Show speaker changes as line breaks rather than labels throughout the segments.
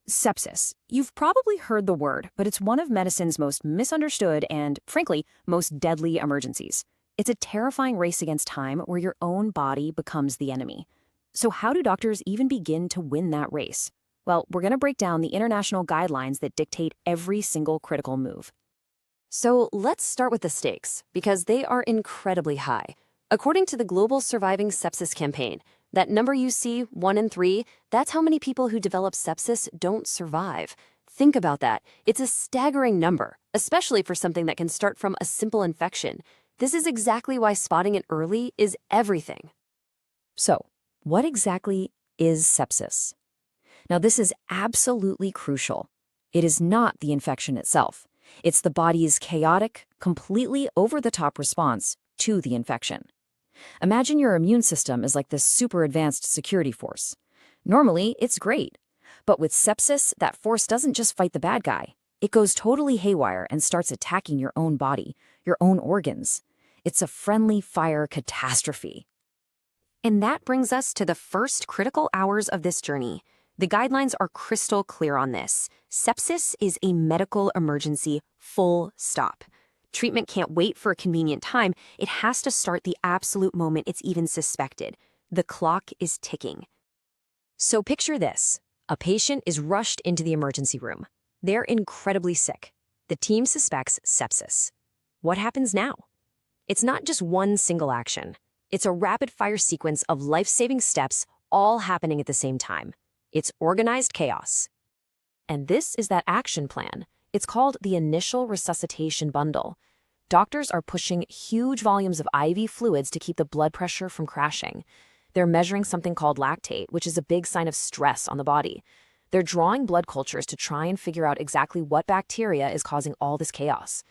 Sepsis. You've probably heard the word, but it's one of medicine's most misunderstood and, frankly, most deadly emergencies. It's a terrifying race against time where your own body becomes the enemy. So how do doctors even begin to win that race? Well, we're going to break down the international guidelines that dictate every single critical move.
So let's start with the stakes, because they are incredibly high. According to the Global Surviving Sepsis Campaign, that number you see, 1 in 3, that's how many people who develop sepsis don't survive. Think about that. It's a staggering number, especially for something that can start from a simple infection. This is exactly why spotting it early is everything.
So, what exactly is sepsis? Now, this is absolutely crucial. It is not the infection itself. It's the body's chaotic, completely over-the-top response to the infection. Imagine your immune system is like this super advanced security force. Normally, it's great. But with sepsis, that force doesn't just fight the bad guy. It goes totally haywire and starts attacking your own body, your own organs. It's a friendly fire catastrophe.
And that brings us to the first critical hours of this journey. The guidelines are crystal clear on this. Sepsis is a medical emergency, full stop. Treatment can't wait for a convenient time. It has to start the absolute moment it's even suspected. The clock is ticking. So picture this. A patient is rushed into the emergency room. They're incredibly sick. The team suspects sepsis. What happens now? It's not just one single action. It's a rapid-fire sequence of life-saving steps all happening at the same time. It's organized chaos. And this is that action plan. It's called the initial resuscitation bundle. Doctors are pushing huge volumes of IV fluids to keep the blood pressure from crashing. They're measuring something called lactate, which is a big sign of stress on the body. They're drawing blood cultures to try and figure out exactly what bacteria is causing all this chaos.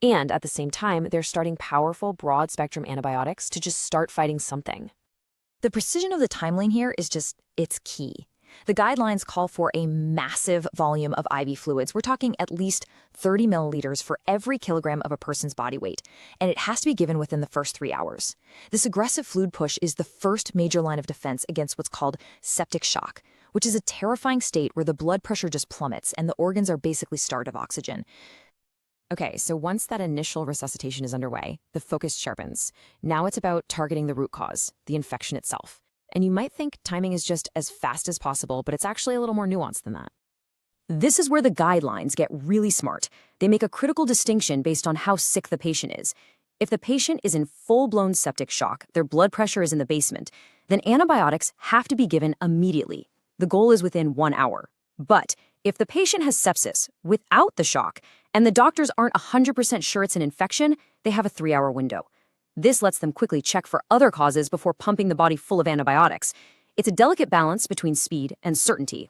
And at the same time, they're starting powerful, broad-spectrum antibiotics to just start fighting something.
The precision of the timeline here is it's key. The guidelines call for a massive volume of IV fluids. We're talking at least 30 milliliters for every kilogram of a person's body weight, and it has to be given within the first 3 hours. This aggressive fluid push is the first major line of defense against what's called septic shock, which is a terrifying state where the blood pressure just plummets and the organs are basically starved of oxygen. Okay, so once that initial resuscitation is underway, the focus sharpens. Now it's about targeting the root cause, the infection itself. And you might think timing is just as fast as possible, but it's actually a little more nuanced than that. This is where the guidelines get really smart. They make a critical distinction based on how sick the patient is. If the patient is in full-blown septic shock, their blood pressure is in the basement, then antibiotics have to be given immediately. The goal is within 1 hour. But if the patient has sepsis without the shock, and the doctors aren't 100% sure it's an infection, they have a 3-hour window. This lets them quickly check for other causes before pumping the body full of antibiotics. It's a delicate balance between speed and certainty.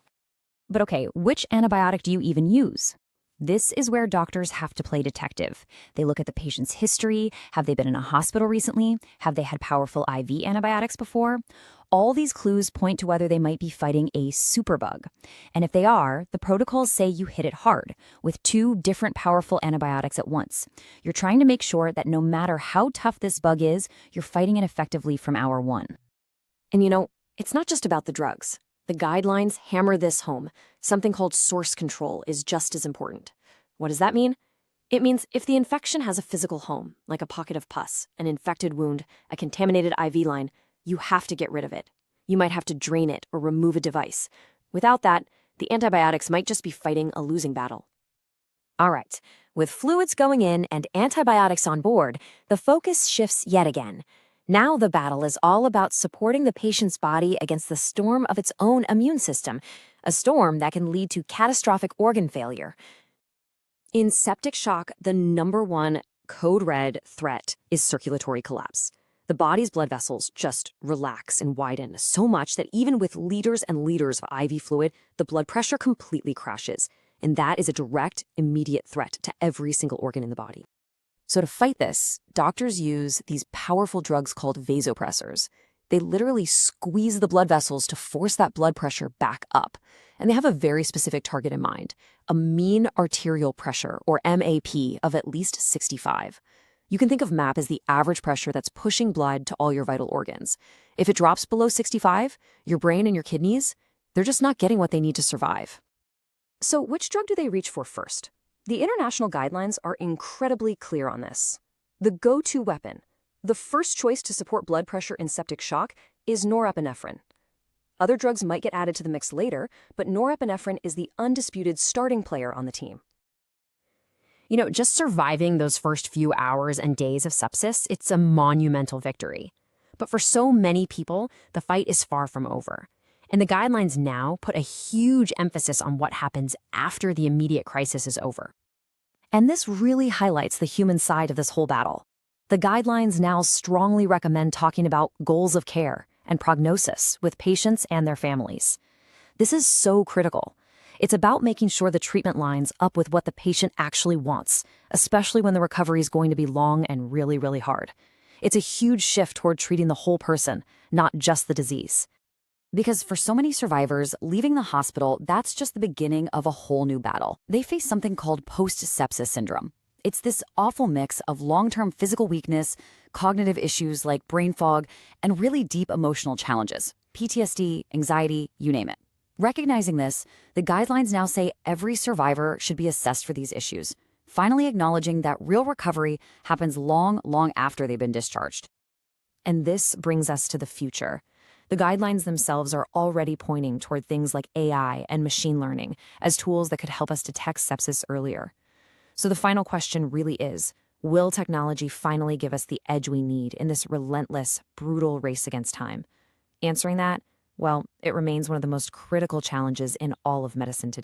But okay, which antibiotic do you even use? This is where doctors have to play detective. They look at the patient's history. Have they been in a hospital recently? Have they had powerful IV antibiotics before? All these clues point to whether they might be fighting a superbug. And if they are, the protocols say you hit it hard, with 2 different powerful antibiotics at once. You're trying to make sure that no matter how tough this bug is, you're fighting it effectively from hour 1.
And it's not just about the drugs. The guidelines hammer this home. Something called source control is just as important. What does that mean? It means if the infection has a physical home, like a pocket of pus, an infected wound, a contaminated IV line, you have to get rid of it. You might have to drain it or remove a device. Without that, the antibiotics might just be fighting a losing battle. All right, with fluids going in and antibiotics on board, the focus shifts yet again. Now the battle is all about supporting the patient's body against the storm of its own immune system, a storm that can lead to catastrophic organ failure. In septic shock, the number 1 code red threat is circulatory collapse. The body's blood vessels just relax and widen so much that even with liters and liters of IV fluid, the blood pressure completely crashes. And that is a direct, immediate threat to every single organ in the body. So to fight this, doctors use these powerful drugs called vasopressors. They literally squeeze the blood vessels to force that blood pressure back up. And they have a very specific target in mind, a mean arterial pressure, or MAP, of at least 65. You can think of MAP as the average pressure that's pushing blood to all your vital organs. If it drops below 65, your brain and your kidneys, they're just not getting what they need to survive. So which drug do they reach for first? The international guidelines are incredibly clear on this. The go-to weapon, the first choice to support blood pressure in septic shock, is norepinephrine. Other drugs might get added to the mix later, but norepinephrine is the undisputed starting player on the team.
Just surviving those first few hours and days of sepsis, it's a monumental victory. But for so many people, the fight is far from over. And the guidelines now put a huge emphasis on what happens after the immediate crisis is over.
And this really highlights the human side of this whole battle. The guidelines now strongly recommend talking about goals of care and prognosis with patients and their families. This is so critical. It's about making sure the treatment lines up with what the patient actually wants, especially when the recovery is going to be long and really, really hard. It's a huge shift toward treating the whole person, not just the disease. Because for so many survivors, leaving the hospital, that's just the beginning of a whole new battle. They face something called post-sepsis syndrome. It's this awful mix of long-term physical weakness, cognitive issues like brain fog, and really deep emotional challenges, PTSD, anxiety, you name it. Recognizing this, the guidelines now say every survivor should be assessed for these issues, finally acknowledging that real recovery happens long, long after they've been discharged. And this brings us to the future. The guidelines themselves are already pointing toward things like AI and machine learning as tools that could help us detect sepsis earlier. So the final question really is, will technology finally give us the edge we need in this relentless, brutal race against time? Answering that, well, it remains one of the most critical challenges in all of medicine today.